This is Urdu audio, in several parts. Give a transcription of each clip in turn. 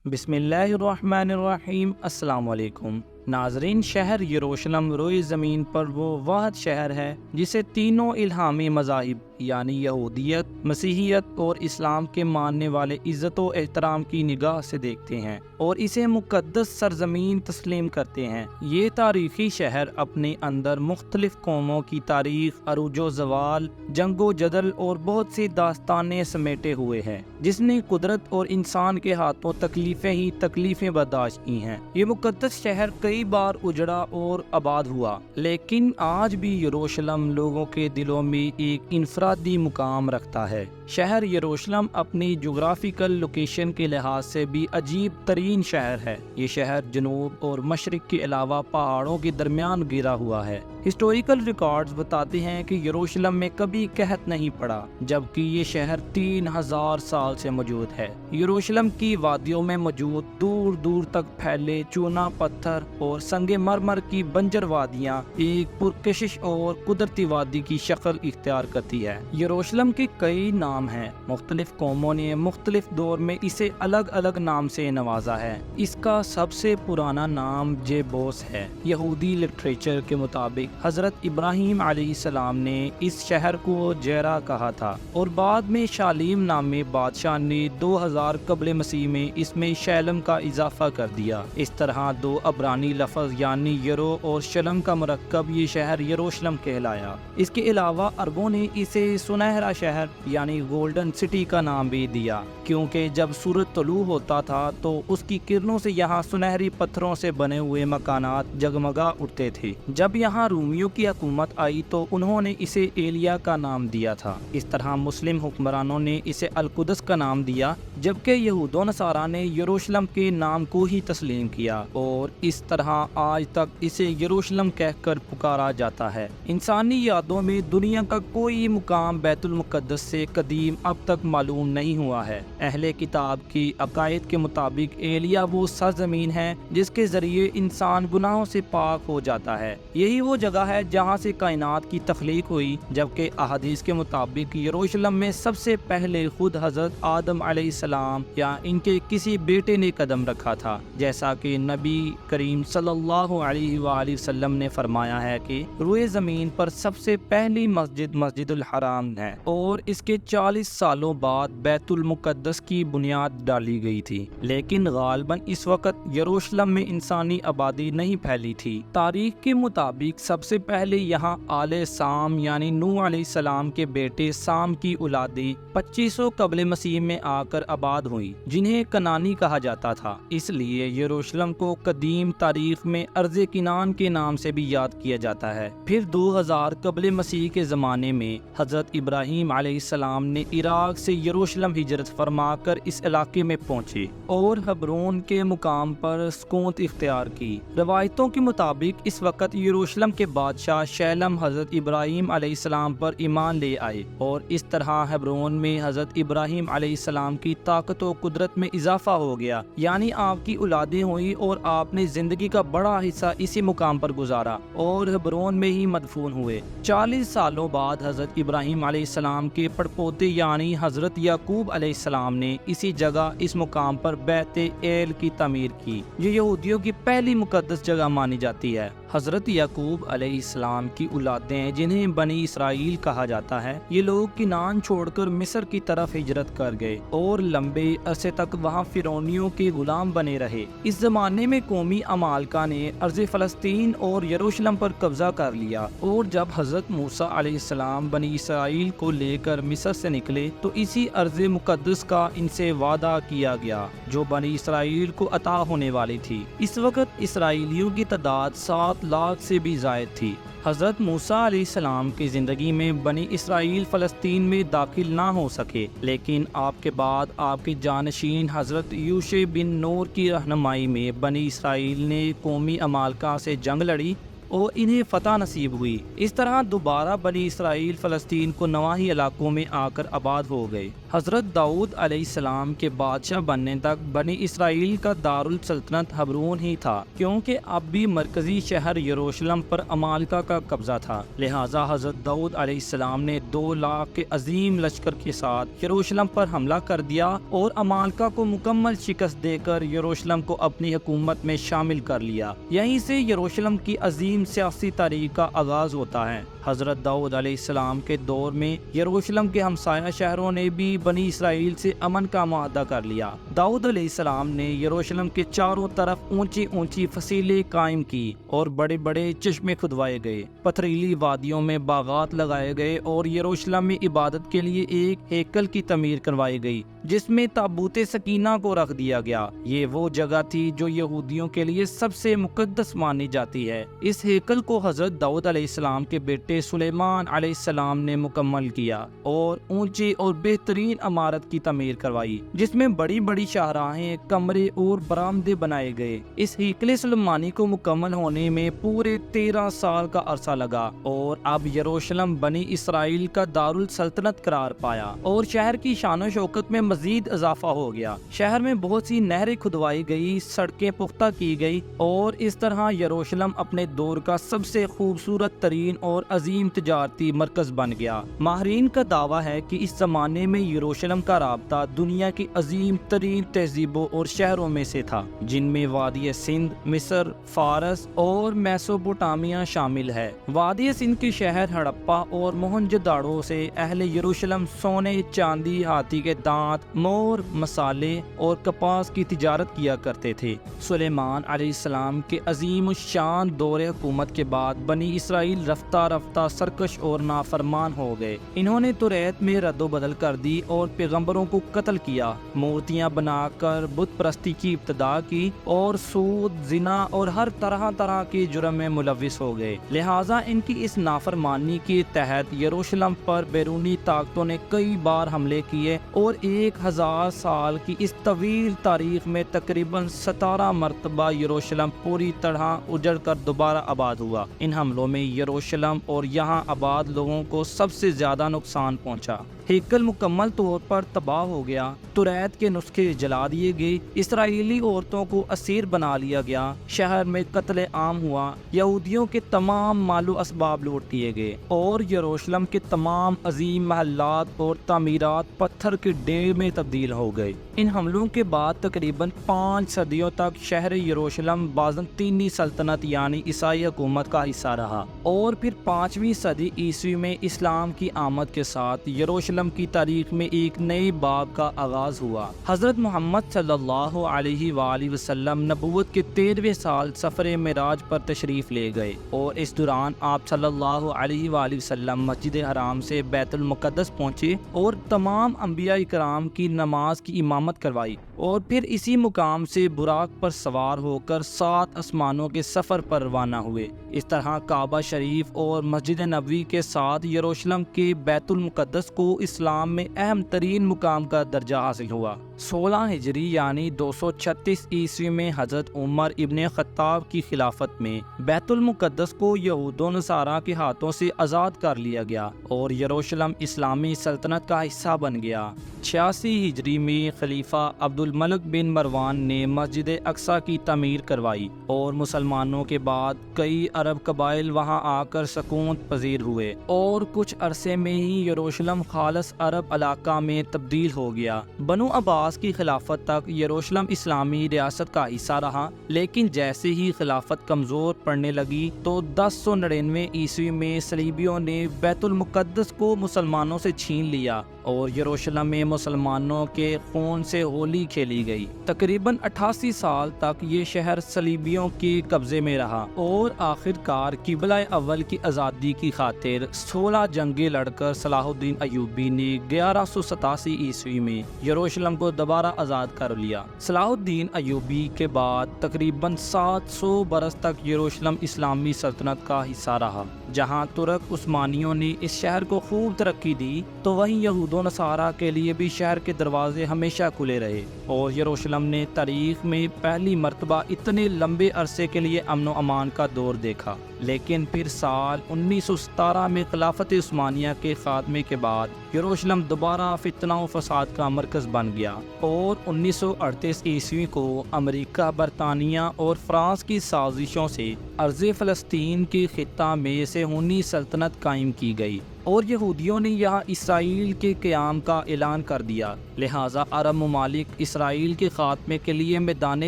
بسم اللہ الرحمن الرحیم۔ السلام علیکم ناظرین، شہر یروشلم روئے زمین پر وہ واحد شہر ہے جسے تینوں الہامی مذاہب یعنی یہودیت، مسیحیت اور اسلام کے ماننے والے عزت و احترام کی نگاہ سے دیکھتے ہیں اور اسے مقدس سرزمین تسلیم کرتے ہیں۔ یہ تاریخی شہر اپنے اندر مختلف قوموں کی تاریخ، عروج و زوال، جنگ و جدل اور بہت سی داستانیں سمیٹے ہوئے ہے، جس نے قدرت اور انسان کے ہاتھوں تکلیفیں برداشت کی ہیں۔ یہ مقدس شہر کئی بار اجڑا اور آباد ہوا، لیکن آج بھی یروشلم لوگوں کے دلوں میں ایک انفرادی مقام رکھتا ہے۔ شہر یروشلم اپنی جغرافیکل لوکیشن کے لحاظ سے بھی عجیب ترین شہر ہے۔ یہ شہر جنوب اور مشرق کے علاوہ پہاڑوں کے درمیان گھرا ہوا ہے۔ ہسٹوریکل ریکارڈز بتاتے ہیں کہ یروشلم میں کبھی قحط نہیں پڑا، جبکہ یہ شہر 3000 سال سے موجود ہے۔ یروشلم کی وادیوں میں موجود دور دور تک پھیلے چونا پتھر اور سنگ مرمر کی بنجر وادیاں ایک پرکشش اور قدرتی وادی کی شکل اختیار کرتی ہے۔ یروشلم کے کئی نام ہیں، مختلف قوموں نے مختلف دور میں اسے الگ الگ نام سے نوازا ہے۔ اس کا سب سے پرانا نام جیبوس ہے۔ یہودی لٹریچر کے مطابق حضرت ابراہیم علیہ السلام نے اس شہر کو جیرا کہا تھا، اور بعد میں شالیم نامی بادشاہ نے 2000 قبل مسیح میں اس میں شیلم کا اضافہ کر دیا۔ اس طرح دو عبرانی لفظ یعنی یرو اور شلم کا مرکب یہ شہر یروشلم کہلایا۔ اس کے علاوہ عربوں نے اسے سنہرا شہر یعنی گولڈن سٹی کا نام بھی دیا، کیونکہ جب سورج طلوع ہوتا تھا تو اس کی کرنوں سے یہاں سنہری پتھروں سے بنے ہوئے مکانات جگمگا اٹھتے تھے۔ جب یہاں رومیوں کی حکومت آئی تو انہوں نے اسے ایلیا کا نام دیا تھا۔ اس طرح مسلم حکمرانوں نے اسے القدس کا نام دیا، جبکہ یہود و نصارہ نے یروشلم کے نام کو ہی تسلیم کیا، اور اس طرح آج تک اسے یروشلم کہہ کر پکارا جاتا ہے۔ انسانی یادوں میں دنیا کا کوئی مقام بیت المقدس سے قدیم اب تک معلوم نہیں ہوا ہے۔ اہل کتاب کی عقائد کے مطابق ایلیا وہ سرزمین ہے جس کے ذریعے انسان گناہوں سے پاک ہو جاتا ہے۔ یہی وہ جگہ ہے جہاں سے کائنات کی تخلیق ہوئی، جبکہ احادیث کے مطابق یروشلم میں سب سے پہلے خود حضرت آدم علیہ السلام یا ان کے کسی بیٹے نے قدم رکھا تھا، جیسا کہ نبی کریم صلی اللہ علیہ وآلہ وسلم نے فرمایا ہے کہ روئے زمین پر سب سے پہلی مسجد مسجد الحرام ہے، اور اس کے 40 سالوں بعد بیت المقدس کی بنیاد ڈالی گئی تھی، لیکن غالباً اس وقت یروشلم میں انسانی آبادی نہیں پھیلی تھی۔ تاریخ کے مطابق سب سے پہلے یہاں آل سام یعنی نوح علیہ السلام کے بیٹے سام کی اولادیں 2500 قبل مسیح میں آ کر آباد ہوئی، جنہیں کنانی کہا جاتا تھا۔ اس لیے یروشلم کو قدیم تاریخ میں ارض کنعان کے نام سے بھی یاد کیا جاتا ہے۔ پھر 2000 قبل مسیح کے زمانے میں حضرت ابراہیم علیہ السلام نے عراق سے یروشلم ہجرت فرما کر اس علاقے میں پہنچے اور حبرون کے مقام پر سکونت اختیار کی۔ روایتوں کے مطابق اس وقت یروشلم کے بادشاہ شیلم حضرت ابراہیم علیہ السلام پر ایمان لے آئے، اور اس طرح حبرون میں حضرت ابراہیم علیہ السلام کی طاقت و قدرت میں اضافہ ہو گیا، یعنی آپ کی اولادیں ہوئی اور آپ نے زندگی کا بڑا حصہ اسی مقام پر گزارا اور حبرون میں ہی مدفون ہوئے۔ 40 سالوں بعد حضرت ابراہیم علیہ السلام کے پڑپوتے یعنی حضرت یعقوب علیہ السلام نے اسی جگہ اس مقام پر بیت ایل کی تعمیر کی، جو یہودیوں کی پہلی مقدس جگہ مانی جاتی ہے۔ حضرت یعقوب علیہ السلام کی اولادیں جنہیں بنی اسرائیل کہا جاتا ہے، یہ لوگ کنعان چھوڑ کر مصر کی طرف ہجرت کر گئے اور لمبے عرصے تک وہاں فرعونیوں کے غلام بنے رہے۔ اس زمانے میں قومی عمالقہ نے ارض فلسطین اور یروشلم پر قبضہ کر لیا، اور جب حضرت موسیٰ علیہ السلام بنی اسرائیل کو لے کر مصر سے نکلے تو اسی ارض مقدس کا ان سے وعدہ کیا گیا جو بنی اسرائیل کو عطا ہونے والی تھی۔ اس وقت اسرائیلیوں کی تعداد 7 لاکھ سے بھی زائد تھی۔ حضرت موسیٰ علیہ السلام کی زندگی میں بنی اسرائیل فلسطین میں داخل نہ ہو سکے، لیکن آپ کے بعد آپ کے جانشین حضرت یوشع بن نون کی رہنمائی میں بنی اسرائیل نے قومی عمالقہ سے جنگ لڑی اور انہیں فتح نصیب ہوئی۔ اس طرح دوبارہ بنی اسرائیل فلسطین کو نواحی علاقوں میں آ کر آباد ہو گئے۔ حضرت داؤد علیہ السلام کے بادشاہ بننے تک بنی اسرائیل کا دارالسلطنت حبرون ہی تھا، کیونکہ اب بھی مرکزی شہر یروشلم پر عمالقہ کا قبضہ تھا۔ لہٰذا حضرت داؤد علیہ السلام نے 2 لاکھ کے عظیم لشکر کے ساتھ یروشلم پر حملہ کر دیا اور عمالقہ کو مکمل شکست دے کر یروشلم کو اپنی حکومت میں شامل کر لیا۔ یہیں سے یروشلم کی عظیم سیاسی تاریخ کا آغاز ہوتا ہے۔ حضرت داؤد علیہ السلام کے دور میں یروشلم کے ہمسایہ شہروں نے بھی بنی اسرائیل سے امن کا معاہدہ کر لیا۔ داؤد علیہ السلام نے یروشلم کے چاروں طرف اونچی اونچی فصیلیں قائم کی اور بڑے بڑے چشمے کھدوائے گئے، پتھریلی وادیوں میں باغات لگائے گئے اور یروشلم میں عبادت کے لیے ایک ہیکل کی تعمیر کروائی گئی جس میں تابوت سکینہ کو رکھ دیا گیا۔ یہ وہ جگہ تھی جو یہودیوں کے لیے سب سے مقدس مانی جاتی ہے۔ اس ہیکل کو حضرت داؤد علیہ السلام کے بیٹے سلیمان علیہ السلام نے مکمل کیا اور اونچی اور بہترین عمارت کی تعمیر کروائی، جس میں بڑی بڑی شاہراہیں، کمرے اور برآمدے بنائے گئے۔ اس ہیکل سلیمانی کو مکمل ہونے میں پورے 13 سال کا عرصہ لگا اور اب یروشلم بنی اسرائیل کا دارالسلطنت قرار پایا اور شہر کی شان و شوکت میں مزید اضافہ ہو گیا۔ شہر میں بہت سی نہریں کھدوائی گئی، سڑکیں پختہ کی گئی اور اس طرح یروشلم اپنے دور کا سب سے خوبصورت ترین اور عظیم تجارتی مرکز بن گیا۔ ماہرین کا دعویٰ ہے کہ اس زمانے میں یروشلم کا رابطہ دنیا کی عظیم ترین تہذیبوں اور شہروں میں سے تھا، جن میں وادی سندھ، مصر، فارس اور میسوپوٹامیہ شامل ہے۔ وادی سندھ کے شہر ہڑپا اور موہنجودڑو سے اہل یروشلم سونے، چاندی، ہاتھی کے دانت، مور، مسالے اور کپاس کی تجارت کیا کرتے تھے۔ سلیمان علیہ السلام کے عظیم الشان دور حکومت کے بعد بنی اسرائیل رفتہ رفتہ سرکش اور نافرمان ہو گئے۔ انہوں نے توریت میں رد و بدل کر دی اور پیغمبروں کو قتل کیا، مورتیاں بنا کر بت پرستی کی ابتدا کی اور سود، زنا اور ہر طرح کے جرم میں ملوث ہو گئے۔ لہٰذا ان کی اس نافرمانی کے تحت یروشلم پر بیرونی طاقتوں نے کئی بار حملے کیے اور 1000 سال کی اس طویل تاریخ میں تقریباً 17 مرتبہ یروشلم پوری طرح اجڑ کر دوبارہ آباد ہوا۔ ان حملوں میں یروشلم اور یہاں آباد لوگوں کو سب سے زیادہ نقصان پہنچا۔ ہیکل مکمل طور پر تباہ ہو گیا، توریت کے نسخے جلا دیے گئے، اسرائیلی عورتوں کو اسیر بنا لیا گیا، شہر میں قتل عام ہوا، یہودیوں کے تمام مال و اسباب لوٹ لیے گئے اور یروشلم کے تمام عظیم محلات اور تعمیرات پتھر کے ڈھیر میں تبدیل ہو گئے۔ ان حملوں کے بعد تقریباً 5 صدیوں تک شہر یروشلم بازنطینی سلطنت یعنی عیسائی حکومت کا حصہ رہا اور پھر 5ویں صدی عیسوی میں اسلام کی آمد کے ساتھ یروشلم کی تاریخ میں ایک نئے باب کا آغاز ہوا۔ حضرت محمد صلی اللہ علیہ وآلہ وسلم نبوت کے 13ویں سال سفر معراج پر تشریف لے گئے اور اس دوران آپ صلی اللہ علیہ وآلہ وسلم مسجد حرام سے بیت المقدس پہنچے اور تمام انبیاء کرام کی نماز کی امامت کروائی اور پھر اسی مقام سے براق پر سوار ہو کر 7 آسمانوں کے سفر پر روانہ ہوئے۔ اس طرح کعبہ شریف اور مسجد نبوی کے ساتھ یروشلم کے بیت المقدس کو اسلام میں اہم ترین مقام کا درجہ حاصل ہوا۔ 16 ہجری یعنی 236 عیسوی میں حضرت عمر ابن خطاب کی خلافت میں بیت المقدس کو یہود و نصارہ کے ہاتھوں سے آزاد کر لیا گیا اور یروشلم اسلامی سلطنت کا حصہ بن گیا۔ 86 ہجری میں خلیفہ عبد الملک بن مروان نے مسجد اقصی کی تعمیر کروائی اور مسلمانوں کے بعد کئی عرب قبائل وہاں آ کر سکون پذیر ہوئے اور کچھ عرصے میں ہی یروشلم خالص عرب علاقہ میں تبدیل ہو گیا۔ بنو عباس کی خلافت تک یروشلم اسلامی ریاست کا حصہ رہا، لیکن جیسے ہی خلافت کمزور پڑنے لگی تو 1099 عیسوی میں صلیبیوں نے بیت المقدس کو مسلمانوں سے چھین لیا اور یروشلم میں مسلمانوں کے خون سے ہولی کھیلی گئی۔ تقریباً 88 سال تک یہ شہر صلیبیوں کے قبضے میں رہا اور آخر کار قبلہ اول کی آزادی کی خاطر 16 جنگیں لڑ کر صلاح الدین ایوبی نے 1187 عیسوی میں یروشلم کو دوبارہ آزاد کر لیا۔ صلاح الدین ایوبی کے بعد تقریباً 700 برس تک یروشلم اسلامی سلطنت کا حصہ رہا۔ جہاں ترک عثمانیوں نے اس شہر کو خوب ترقی دی تو وہیں یہود و نصارہ کے لیے بھی شہر کے دروازے ہمیشہ کھلے رہے اور یروشلم نے تاریخ میں پہلی مرتبہ اتنے لمبے عرصے کے لیے امن و امان کا دور دیکھا۔ لیکن پھر سال 1917 میں خلافت عثمانیہ کے خاتمے کے بعد یروشلم دوبارہ فتنہ و فساد کا مرکز بن گیا اور 1938 عیسوی کو امریکہ، برطانیہ اور فرانس کی سازشوں سے ارض فلسطین کے خطہ میں صہیونی سلطنت قائم کی گئی اور یہودیوں نے یہاں اسرائیل کے قیام کا اعلان کر دیا۔ لہٰذا عرب ممالک اسرائیل کے خاتمے کے لیے میدان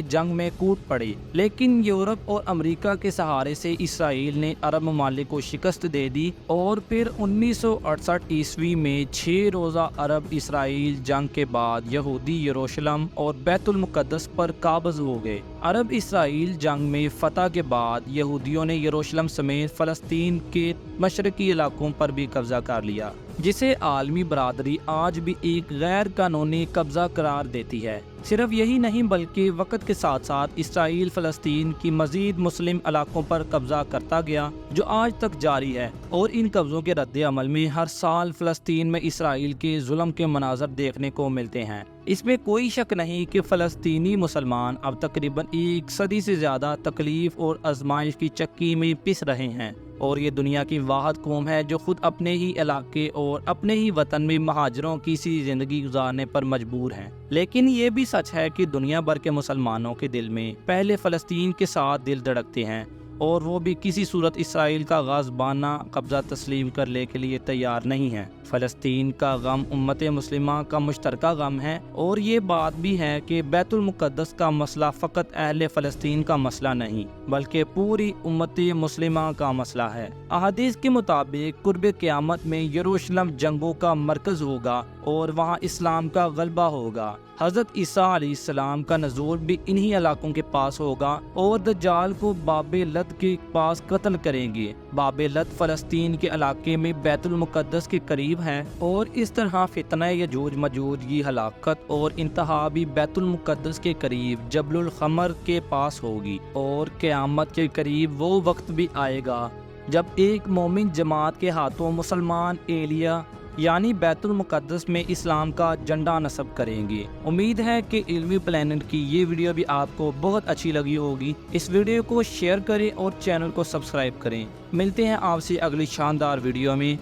جنگ میں کود پڑے، لیکن یورپ اور امریکہ کے سہارے سے اسرائیل نے عرب ممالک کو شکست دے دی اور پھر 1968 عیسوی میں 6 روزہ عرب اسرائیل جنگ کے بعد یہودی یروشلم اور بیت المقدس پر قابض ہو گئے۔ عرب اسرائیل جنگ میں فتح کے بعد یہودیوں نے یروشلم سمیت فلسطین کے مشرقی علاقوں پر بھی قبضہ کر لیا، جسے عالمی برادری آج بھی ایک غیر قانونی قبضہ قرار دیتی ہے۔ صرف یہی نہیں بلکہ وقت کے ساتھ ساتھ اسرائیل فلسطین کی مزید مسلم علاقوں پر قبضہ کرتا گیا، جو آج تک جاری ہے، اور ان قبضوں کے رد عمل میں ہر سال فلسطین میں اسرائیل کے ظلم کے مناظر دیکھنے کو ملتے ہیں۔ اس میں کوئی شک نہیں کہ فلسطینی مسلمان اب تقریباً 1 صدی سے زیادہ تکلیف اور آزمائش کی چکی میں پس رہے ہیں، اور یہ دنیا کی واحد قوم ہے جو خود اپنے ہی علاقے اور اپنے ہی وطن میں مہاجروں کی سی زندگی گزارنے پر مجبور ہیں۔ لیکن یہ بھی سچ ہے کہ دنیا بھر کے مسلمانوں کے دل میں پہلے فلسطین کے ساتھ دل دھڑکتے ہیں، اور وہ بھی کسی صورت اسرائیل کا غاصبانہ قبضہ تسلیم کرنے کے لیے تیار نہیں ہیں۔ فلسطین کا غم امت مسلمہ کا مشترکہ غم ہے، اور یہ بات بھی ہے کہ بیت المقدس کا مسئلہ فقط اہل فلسطین کا مسئلہ نہیں بلکہ پوری امت مسلمہ کا مسئلہ ہے۔ احادیث کے مطابق قرب قیامت میں یروشلم جنگوں کا مرکز ہوگا اور وہاں اسلام کا غلبہ ہوگا۔ حضرت عیسیٰ علیہ السلام کا نزول بھی انہی علاقوں کے پاس ہوگا اور دجال کو باب لد کے پاس قتل کریں گے۔ باب لد فلسطین کے علاقے میں بیت المقدس کے قریب ہے، اور اس طرح فتنہ یجوج مجوج کی ہلاکت اور انتہا بھی بیت المقدس کے قریب جبل الخمر کے پاس ہوگی۔ اور قیامت کے قریب وہ وقت بھی آئے گا جب ایک مومن جماعت کے ہاتھوں مسلمان ایلیا یعنی بیت المقدس میں اسلام کا جھنڈا نصب کریں گے۔ امید ہے کہ علمی پلانٹ کی یہ ویڈیو بھی آپ کو بہت اچھی لگی ہوگی۔ اس ویڈیو کو شیئر کریں اور چینل کو سبسکرائب کریں۔ ملتے ہیں آپ سے اگلی شاندار ویڈیو میں۔